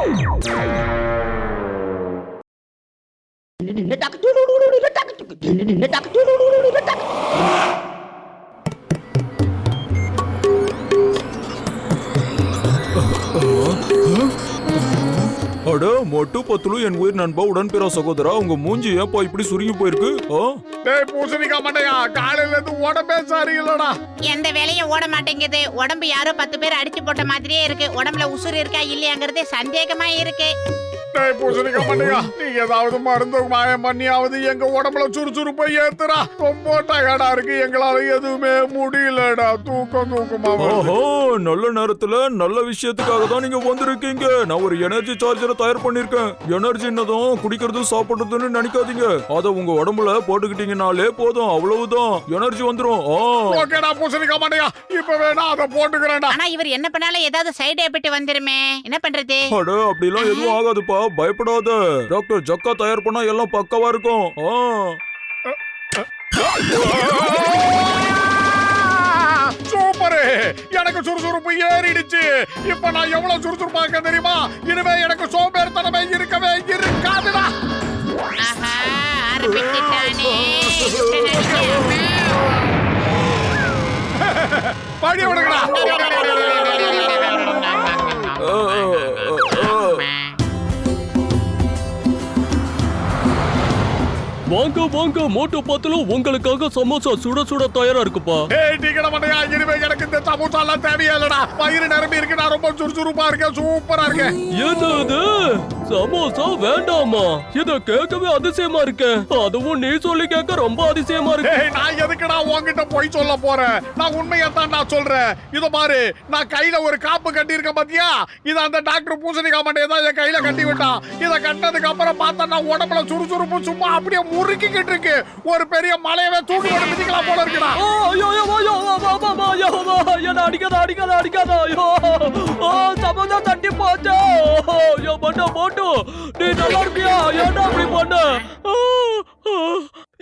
அட மொட்டு பத்துலு என் உயிர் நண்பா உடன்பிற சகோதரா, உங்க மூஞ்சி ஏப்பா இப்படி சுருங்கி போயிருக்கு? டேய் பூசணிக்கா மண்டையா, காலையில இருந்து உடம்பே சரியில்லடா. எந்த வேலையும் ஓட மாட்டேங்குது. உடம்பு யாரோ 10 பேர் அடிச்சு போட்ட மாதிரியே இருக்கு. உடம்புல உசுறு இருக்கா இல்லையாங்கிறது சந்தேகமா இருக்கு. டேய் பூசணிக்கா மண்டையா, நீ ஏதாவது மருந்து மாயம் பண்ணியாவது எங்க உடம்புல சுறுசுறுப்பை ஏத்துறா. ரொம்ப டயர்டா இருக்கு, எங்களால எதுவுமே முடியலடா. தூக்கமா ஓஹோ, நல்ல நேரத்துல நல்ல விஷயத்துக்காக தான் நீங்க வந்திருக்கீங்க. நான் ஒரு எனர்ஜி சார்ஜரை தயார் பண்ணிருக்கேன். எனர்ஜி என்னதும் குடிக்கிறது சாப்பிடுறதுன்னு நினைக்காதீங்க. அத உங்க உடம்புல போட்டுக்கிட்டீங்கனாலே போதும், அவ்வளவுதான் எனர்ஜி வந்துரும். ஓகேடா பூசணிக்கா மண்டையா, இப்ப வேணா அத போட்டுக்கிறேன்டா. ஆனா இவர் என்ன பண்ணாலும் ஏதாவது சைடு எஃபெக்ட் வந்துருமே, என்ன பண்றது? அட அப்படிலாம் எதுவும் ஆகாதுப்பா, பயப்படாத. டாக்டர் ஜக்கா தயார் பண்ணா எல்லாம் பக்கவா இருக்கும். சூப்பரு, எனக்கு சுறுசுறுப்பு ஏறிடுச்சு. இப்ப நான் எவ்வளவு சுறுசுறுப்பா இருக்கேன் தெரியுமா? இனிமே எனக்கு சோம்பேறித்தனமே இருக்கவே இருக்காதுடா. ஆஹா, ஆரம்பிச்சிட்டானே. படி விடுங்கடா. வாங்க வாங்க, மோட்டோ பத்துல உங்களுக்காக சமோசா சுட சுட தயாரா இருக்குப்பா. ஏய் டீக்கட மண்டையா, இனிமே எனக்கு இந்த சமோசா எல்லாம் தேவையில்லடா. வயிறு நிரம்பி இருக்கு, நான் ரொம்ப சுறுசுறுப்பா இருக்கேன், சூப்பரா இருக்கேன். என்னது சமோசா வேண்டாமா? இத கேட்கவே அதிசயமா இருக்கு. அதுவும் நீ சொல்லி கேட்க ரொம்ப அதிசயமா இருக்கு. ஏய், நான் எதுக்குடா உன்கிட்ட போய் சொல்ல போறேன்? நான் உண்மையத்தான் நான் சொல்றேன். இத பாரு, நான் கையில ஒரு காப்பு கட்டி இருக்கேன் பாத்தியா? இத அந்த டாக்டர் பூசணிக்கா மண்டையை தான் என் கையில கட்டி விட்டான். இத கட்டினதுக்கு அப்புறம் பார்த்தா நான் உடம்புல சுறுசுறுப்பு சும்மா அப்படியே முறுக்கிக்கிட்டு இருக்கு. ஒரு பெரிய மலையவே தூக்கி போட்டு மிதிக்கலாம் போல இருக்குடா. என்ன அடிக்காத அடிக்காத அடிக்காத. சமோசா தட்டி போச்சு. போட்டு நீ நல்லா இருக்கியா? ஏன்டா அப்படி பண்ண?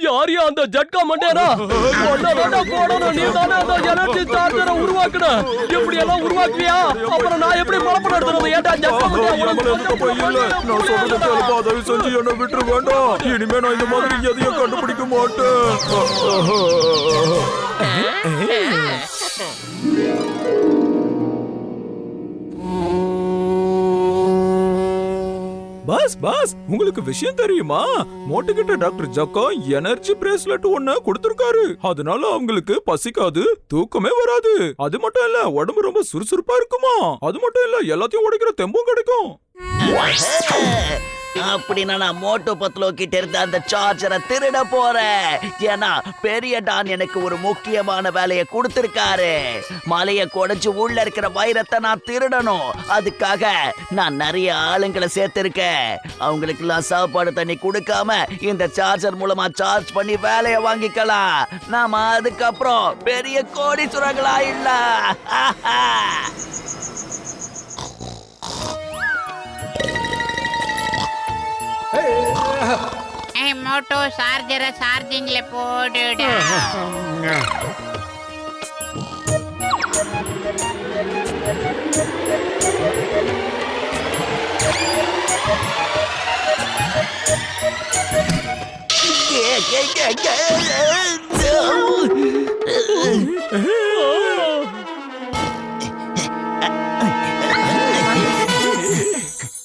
யாரியா அந்த ஜட்கா மண்டேரா? போடணும், நீ தானே அந்த எனர்ஜி சார்ஜரை உருவாக்குன. இப்படி எல்லாம் உருவாக்குவியா? அப்புறம் நான் எப்படி மரப்பணம் எடுத்துறது? ஏன்டா ஜட்கா நான் சொல்றது கேளுப்பா, தயவு செஞ்சு என்ன விட்டுரு, வேண்டாம். இனிமே நான் இந்த மாதிரி எதையும் கண்டுபிடிக்க மாட்டேன். பாஸ் பாஸ், உங்களுக்கு விஷயம் தெரியுமா? மோட்டுக்கிட்ட டாக்டர் ஜக்கா எனர்ஜி பிரேஸ்லெட் ஒண்ணு கொடுத்திருக்காரு. அதனால அவங்களுக்கு பசிக்காது, தூக்கமே வராது. அது மட்டும் இல்ல, உடம்பு ரொம்ப சுறுசுறுப்பா இருக்குமா. அது மட்டும் இல்ல, எல்லாத்தையும் உடைக்கிற தெம்பும் கிடைக்கும். அப்படின்னா நான் மோட்டோ பத்லோ கிட்ட இருந்த அந்த சார்ஜரை திருட போறேன். ஏன்னா பெரிய டான் எனக்கு ஒரு முக்கியமான வேலையை கொடுத்திருக்காரு. மலையை குடைச்சு உள்ள இருக்கிற வைரத்தை நான் திருடணும். அதுக்காக நான் நிறைய ஆளுங்களை சேர்த்திருக்கேன். அவங்களுக்கு எல்லாம் சாப்பாடு தண்ணி கொடுக்காம இந்த சார்ஜர் மூலமா சார்ஜ் பண்ணி வேலையை வாங்கிக்கலாம். நாம அதுக்கப்புறம் பெரிய கோடீஸ்வரங்களா இல்ல. மோட்டோ சார்ஜரை சார்ஜிங்ல போடுடா.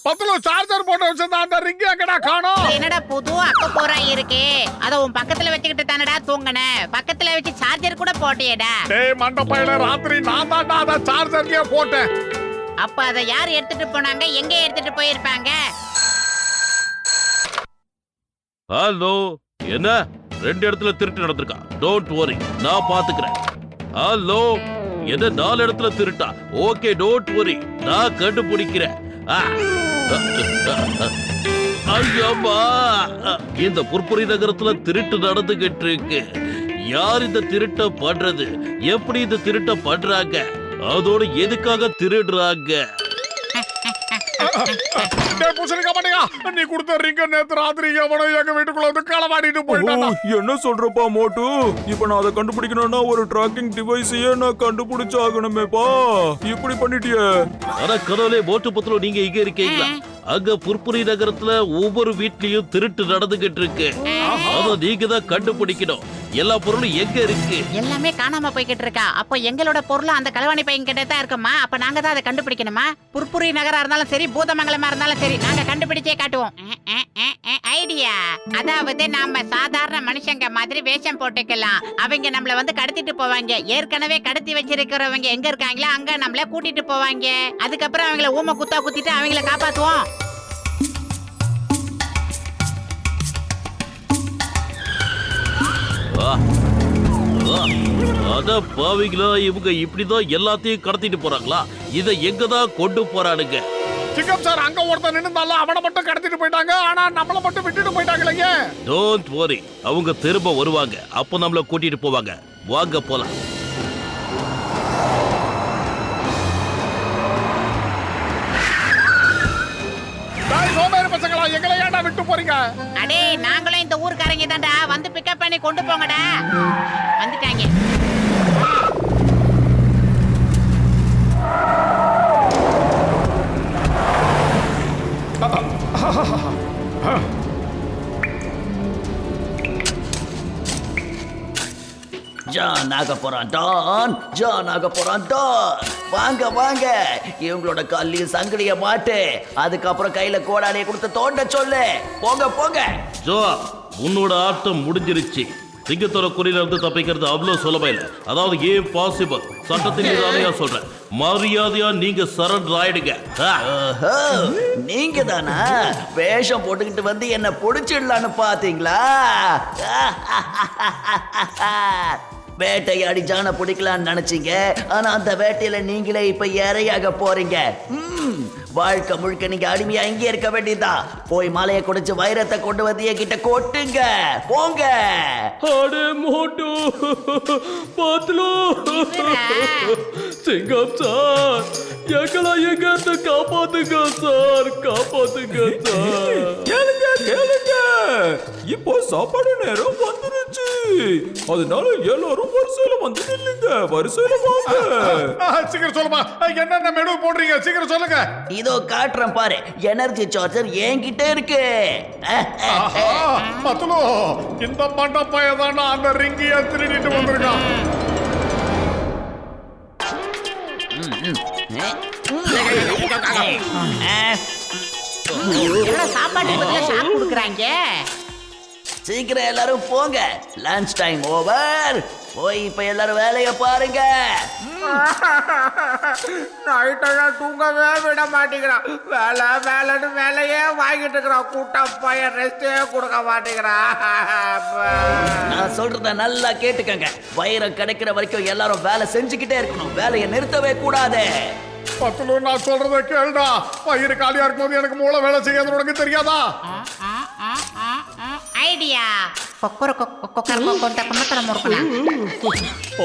பத்துல சார்ஜர் போட்டு வச்சிருந்தா அந்த ரிங் எங்கடா காணோம்? என்னடா புது அக்க போரா இருக்கு? அத உன் பக்கத்துல வச்சுக்கிட்டு தானடா தூங்குன. பக்கத்துல வச்சு சார்ஜர் கூட போட்டியேடா. டேய் மண்டப்பையில ராத்திரி நான் தான்டா அத சார்ஜர்லயே போட்டேன். அப்ப அத யார் எடுத்துட்டு போனாங்க? எங்க எடுத்துட்டு போயிருப்பாங்க? ஹலோ, என்ன 2 இடத்துல திருட்டு நடந்திருக்கா? டோன்ட் வரி, நான் பாத்துக்கிறேன். ஹலோ, என்ன 4 இடத்துல திருட்டா? ஓகே, டோன்ட் வரி, நான் கண்டுபிடிக்கிறேன். ஐயம்மா, இந்த புர்புரி நகரத்துல திருட்டு நடந்துகிட்டு இருக்கு. யார் இந்த திருட்ட பண்றது? எப்படி இந்த திருட்ட பண்றாங்க? அதோட எதுக்காக திருடுறாங்க? டேய் பூசணிக்காய் மாட்டியா, நீ கொடுத்த ரிங்க நேத்து ராத்திரி எவனோ எங்க வீட்டுக்குள்ள வந்து களவாடிட்டு போயிட்டான். என்ன சொல்றப்பா மோட்டு? இப்ப நான் அதை கண்டுபிடிக்கணும்னா ஒரு ட்ராக்கிங் டிவைஸையே நான் கண்டுபிடிச்சாகணுமேப்பா. இப்படி பண்ணிட்டியே. ஆனா கடவுளே, மோட்டு பத்துல நீங்க இங்க இருக்கீங்களா? அங்க புர்புரி நகரத்துல ஒவ்வொரு வீட்லயும் திருட்டு நடந்துகிட்டு இருக்கு. அத நீங்க தான் கண்டுபிடிக்கணும். எல்லா பொருளும் எங்க இருக்கு? எல்லாமே காணாம போய்கிட்டு இருக்கா. அப்போ எங்களோட பொருளும் அந்த களவாணி பையன் கிட்ட தான் இருக்குமா? அப்ப நாங்க தான் அதை கண்டுபிடிக்கணுமா? புர்புரி நகரா இருந்தாலும் சரி, பூதமங்கலமா இருந்தாலும் சரி, நாங்க கண்டுபிடிச்சே காட்டுவோம். ஐடியா. அதாவது நாம சாதாரண மனுஷங்க மாதிரி வேஷம் போட்டுக்கலாம். அவங்க நம்மள வந்து கடத்திட்டு போவாங்க. ஏற்கனவே கடத்தி வச்சிருக்கிறவங்க எங்க இருக்காங்களோ அங்க நம்மள கூட்டிட்டு போவாங்க. அதுக்கப்புறம் அவங்கள ஊம குத்தா குத்திட்டு அவங்கள காப்பாத்துவோம். அத பாவிங்களா, இவங்க இப்படிதான் எல்லாத்தையும் கடத்திட்டு போறாங்களா? இத எங்க தான் கொண்டு போறானுங்க? சிங்கம் சார், அங்க ஒருத்தன் நின்னுந்தாலும் அவனை மட்டும் கடத்திட்டு போயிட்டாங்க. ஆனா நம்மள மட்டும் விட்டுட்டு போயிட்டாங்களே. டோன்ட் வரி, அவங்க திரும்ப வருவாங்க. அப்போ நம்மள கூட்டிட்டு போவாங்க. வாங்க போலாம். பசங்களா, எங்களை ஏன்டா விட்டு போறீங்க? அடே, நாங்களும் இந்த ஊர்க்காரங்க தான்டா. வந்து பிக்கப் பண்ணி கொண்டு போங்கடா. வந்துட்டாங்க. ஜான் ஆக போறான் டான், ஜான் ஆக போறான் டான். வாங்க வாங்க, இவங்களோட கல்லிய சங்கிலிய மாட்டு, அதுக்கப்புறம் கையில கோடாலியை கொடுத்து தோண்ட சொல்லு. போங்க போங்க. ஜோ, உன்னோட ஆட்டம் முடிஞ்சிருச்சு. சிங்கத்தோட குறியில இருந்து தப்பிக்கிறது அவ்வளவு சுலபம் இல்லை. அதாவது ஏன் பாசிபிள். சட்டத்தின் மீதானையா சொல்றேன். மரியாதையா நீங்க சரண்டர் ஆயிடுங்க. நீங்க தானா வேஷம் போட்டுக்கிட்டு வந்து என்ன புடிச்சிடலான்னு பாத்தீங்களா? வேட்டையாடி ஜான பிடிக்கலான்னு நினைச்சீங்க. ஆனா அந்த வேட்டையில நீங்களே இப்ப இரையாக போறீங்க. வாழ்க்கை முழுக்க நீங்க அடிமையா இங்கே இருக்க வேண்டியதா. போய் மலையை குடிச்சு வைரத்தை கொண்டு வந்து என்கிட்ட கொட்டுங்க. போங்க. அடே மோட்டு பத்லு, சிங்கம் சார், எங்களை எங்க இருந்து காப்பாத்துங்க சார், காப்பாத்துங்க சார். கேளுங்க கேளுங்க, இப்போ சாப்பாடு நேரம் வந்துருச்சு. அதனால எல்லாரும் வரிசையில வந்து நில்லுங்க. வரிசையில வாங்க. சீக்கிரம் சொல்லுமா, என்னென்ன மெனு போடுறீங்க? சீக்கிரம் சொல்லுங்க. இதோ காட்டுறேன் பாரு, எனர்ஜி சார்ஜர் என்கிட்ட இருக்கு. பத்துலு, இந்த மண்ட பையன் அந்த ரிங்கிய திருடிட்டு வந்திருக்கான். சாப்பாட்டு பதிலா ஷாப் கொடுக்குறாங்க. சீக்கிரம் எல்லாரும் போங்க. Lunch time over. போய் இப்ப எல்லாரும் வேலைய பாருங்க. நைட்டெல்லாம் தூங்கவே விட மாட்டேங்கிறான். வேலை வேலைன்னு வேலையே வாங்கிட்டு இருக்கிறான். கூட்டம் பையன் ரெஸ்டே கொடுக்க மாட்டேங்கிறான். நான் சொல்றத நல்லா கேட்டுக்கங்க. வைரம் கிடைக்கிற வரைக்கும் எல்லாரும் வேலை செஞ்சுக்கிட்டே இருக்கணும். வேலையை நிறுத்தவே கூடாது. பத்துலு, நான் சொல்றத கேளுடா. பயிர் காலியா இருக்கும்போது எனக்கு மூளை வேலை செய்யாது உனக்கு தெரியாதா? ஐடியா.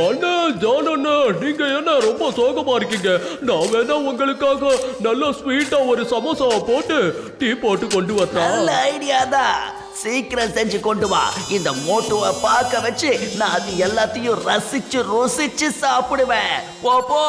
அண்ணா ஜான் அண்ணா, நீங்க என்ன ரொம்ப சோகமா இருக்கீங்க? நான் வேணா உங்களுக்காக நல்ல ஸ்வீட்டா ஒரு சமோசா போட்டு டீ போட்டு கொண்டு வரேன். நல்ல ஐடியா தான். சீக்கிரம் செஞ்சு கொண்டு வா. இந்த மோட்டுவை பார்க்க வச்சு நான் அது எல்லாத்தையும் ரசிச்சு ருசிச்சு சாப்பிடுவேன். போ போ.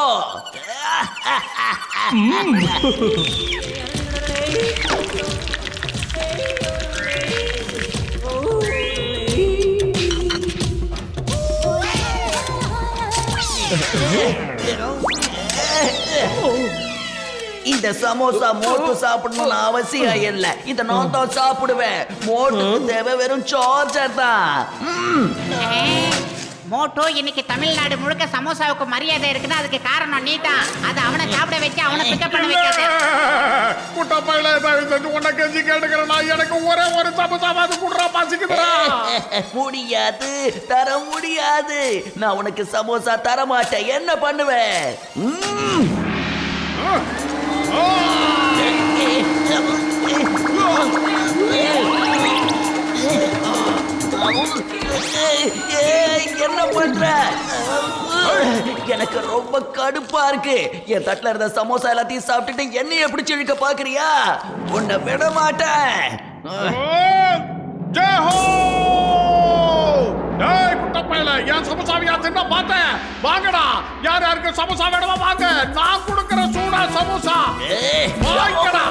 இந்த சமோசா மோட்டு சாப்பிடணும்னு அவசியம் இல்லை. இத நான் தான் சாப்பிடுவேன். மோட்டுக்கு தேவை வெறும் சார்ஜர் தான். மோட்டோ, இன்னைக்கு தமிழ்நாடு முழுக்க சமோசாவுக்கு மரியாதை இருக்குன்னா அதுக்கு காரணம் நீ தான். அது அவனை சாப்பிட வச்சு அவனை பிக்கப் பண்ண வைக்காத. குட்ட பையில தயவு செஞ்சு உன்னை கெஞ்சி கேட்டுக்கிறேன். எனக்கு ஒரே ஒரு சமோசாவாது குடுறா, பசிக்குதுடா. முடியாது, தர முடியாது. நான் உனக்கு சமோசா தர மாட்டேன். என்ன பண்ணுவேன்? என்ன பண்ற? எனக்கு ரொம்ப ரொம்ப கடுப்பா இருக்கு. என் தட்டுல இருந்த சமோசா எல்லாத்தையும் சாப்பிட்டுட்டு என்னைய பிடிச்சு இழுக்க பாக்குறியா? உன்னை விட மாட்டேன். ஜெய் ஹோ! டேய் குட்டப்பையல, என் சமோசாவையா தின்ன பார்த்தேன்? வாங்கடா, யார் யாருக்கு சமோசா வேணுமா வாங்க, நான் கொடுக்கிற சூடா சமோசா வாங்கடா.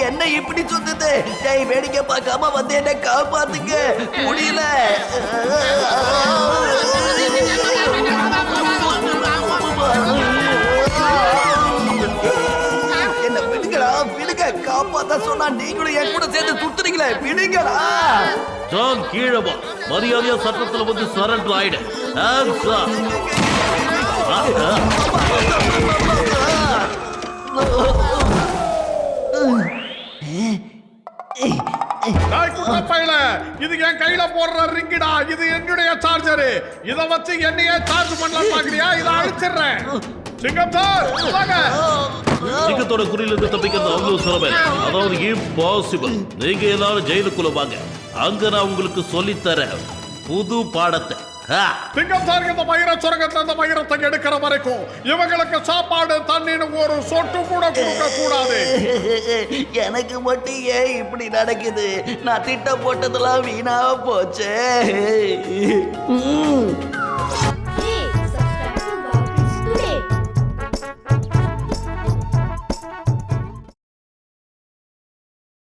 என்ன இப்படி சுத்துது? டேய் வேடிக்கை பார்க்காம வந்து என்ன காப்பாத்துங்க, முடியல. என்ன விடுங்கடா, விடுங்க. காப்பாத்த சொன்னா நீங்களும் என் கூட சேர்ந்து சுத்துறீங்களே, விடுங்கடா. ஜான் கீழே வா. மரியாதையா சட்டத்துல வந்து சரண்டர் ஆயிடு. ஆன்சா. டேய் குட்டப்பையல, இது என் கையில போடுற ரிங்குடா, இது என்னுடைய சார்ஜர். இத வச்சு என்னையே சார்ஜ் பண்ணலாம் பாக்குறியா? இத அழிச்சிடுறேன். சிங்கம் சார் வாங்க. சிங்கத்தோட குறியிலிருந்து தப்பிக்கிறது அவ்வளவு சுலபம். அதாவது இம்பாசிபிள். நீங்க எல்லாரும் ஜெயிலுக்குள்ள வாங்க. அங்க நான் உங்களுக்கு சொல்லித்தரேன் புது பாடத்தை. சிங்கம் சார் இந்த மயிர சுரங்கத்துல இந்த மயிரத்தை எடுக்கிற வரைக்கும் இவங்களுக்கு சாப்பாடு தண்ணின்னு ஒரு சொட்டு கூட கொடுக்க கூடாது. எனக்கு மட்டும் ஏன் இப்படி நடக்குது? நான் திட்டம் போட்டதெல்லாம் வீணா போச்சே.